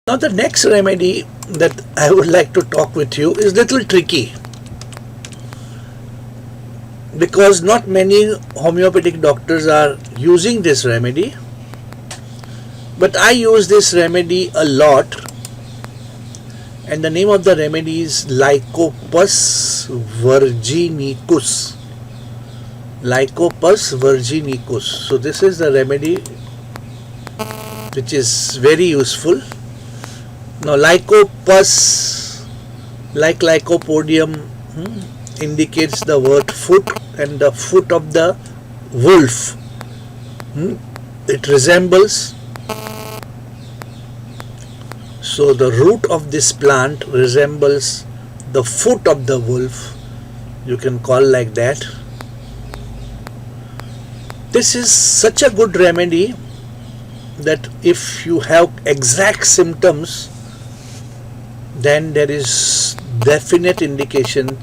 Now the next remedy that I would like to talk with you is little tricky, because not many homeopathic doctors are using this remedy, but I use this remedy a lot, and the name of the remedy is Lycopus virginicus. Lycopus virginicus. So this is the remedy which is very useful. Now Lycopus, like lycopodium, indicates the word foot, and the foot of the wolf. It resembles. So the root of this plant resembles the foot of the wolf. You can call like that. This is such a good remedy that if you have exact symptoms, then there is definite indication,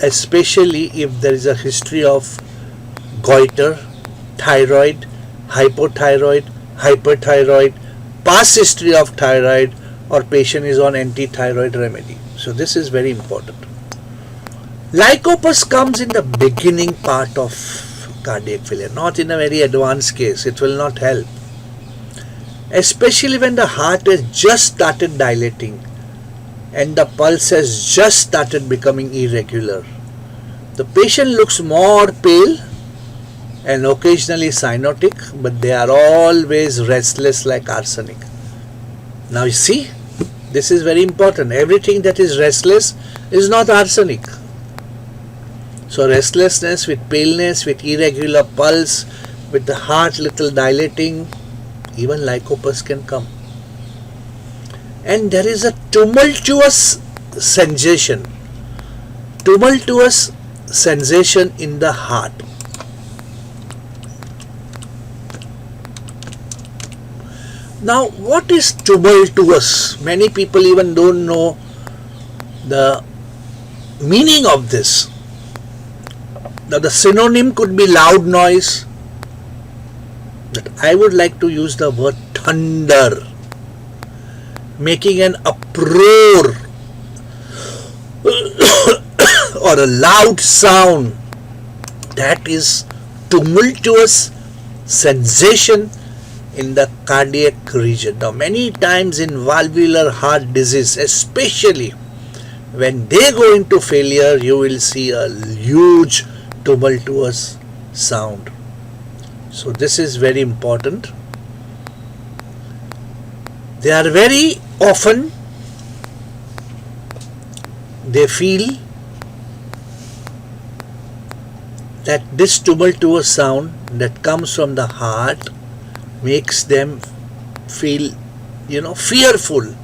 especially if there is a history of goiter, thyroid, hypothyroid, hyperthyroid, past history of thyroid, or patient is on anti-thyroid remedy. So this is very important. Lycopus comes in the beginning part of cardiac failure, not in a very advanced case. It will not help, especially when the heart has just started dilating and the pulse has just started becoming irregular. The patient looks more pale and occasionally cyanotic, but they are always restless like arsenic. Now you see, this is very important. Everything that is restless is not arsenic. So restlessness with paleness, with irregular pulse, with the heart little dilating, even Lycopus can come. And there is a tumultuous sensation in the heart. Now what is tumultuous? Many people even don't know the meaning of this. Now the synonym could be loud noise, but I would like to use the word thunder, making an uproar or a loud sound. That is tumultuous sensation in the cardiac region. Now many times in valvular heart disease, especially when they go into failure, you will see a huge tumultuous sound. So this is very important. They are very often, they feel that this tumultuous sound that comes from the heart makes them feel, fearful,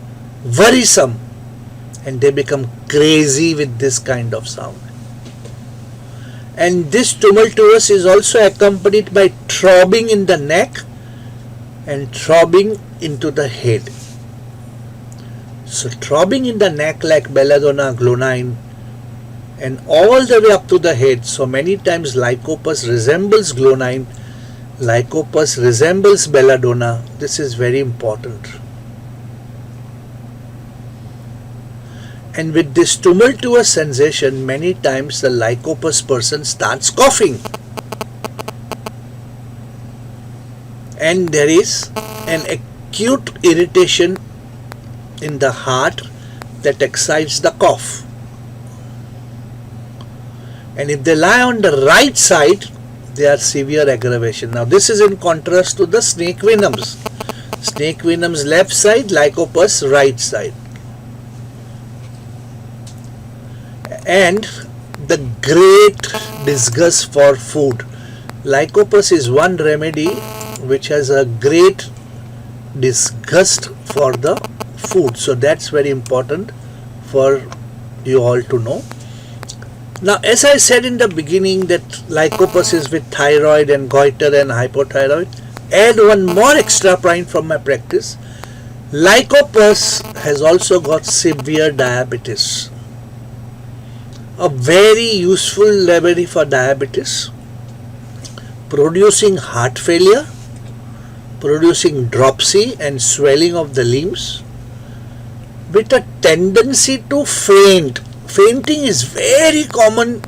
worrisome, and they become crazy with this kind of sound. And this tumultuous is also accompanied by throbbing in the neck and throbbing into the head. So throbbing in the neck like belladonna, glonine, and all the way up to the head. So many times Lycopus resembles glonine, Lycopus resembles belladonna. This is very important. And with this tumultuous sensation, many times the Lycopus person starts coughing. And there is an acute irritation in the heart that excites the cough. And if they lie on the right side, they are severe aggravation. Now this is in contrast to the snake venoms. Snake venoms left side, Lycopus right side. And the great disgust for food. Lycopus is one remedy which has a great disgust for the food. So that's very important for you all to know. Now, as I said in the beginning that Lycopus is with thyroid and goiter and hypothyroid, add one more extra point from my practice. Lycopus has also got severe diabetes. A very useful remedy for diabetes, producing heart failure, producing dropsy and swelling of the limbs, with a tendency to faint. Fainting is very common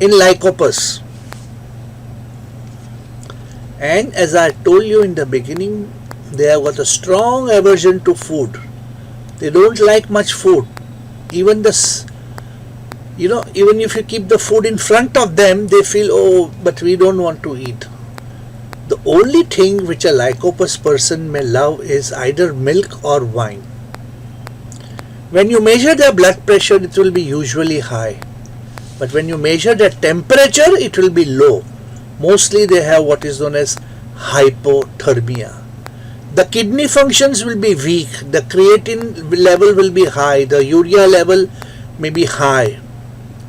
in lycopus. And as I told you in the beginning, they have got a strong aversion to food. They don't like much food. Even even if you keep the food in front of them, they feel, oh, but we don't want to eat. The only thing which a lycopus person may love is either milk or wine. When you measure their blood pressure, it will be usually high. But when you measure their temperature, it will be low. Mostly they have what is known as hypothermia. The kidney functions will be weak. The creatine level will be high. The urea level may be high.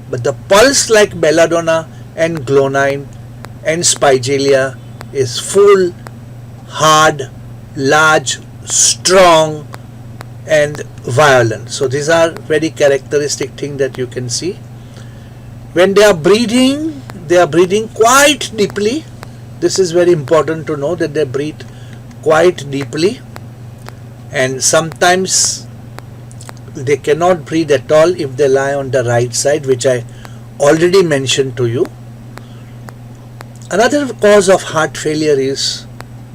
But the pulse, like belladonna and gluonine and spigelia, is full, hard, large, strong, and violent. So these are very characteristic things that you can see. When they are breathing quite deeply. This is very important to know, that they breathe quite deeply, and sometimes they cannot breathe at all if they lie on the right side, which I already mentioned to you. Another cause of heart failure is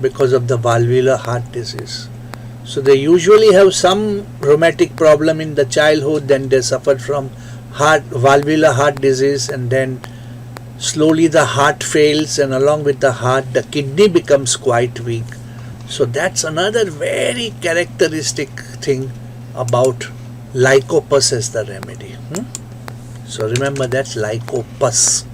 because of the valvular heart disease. So they usually have some rheumatic problem in the childhood, then they suffered from valvular heart disease, and then slowly the heart fails, and along with the heart the kidney becomes quite weak. So that's another very characteristic thing about lycopus as the remedy. So remember, that's lycopus.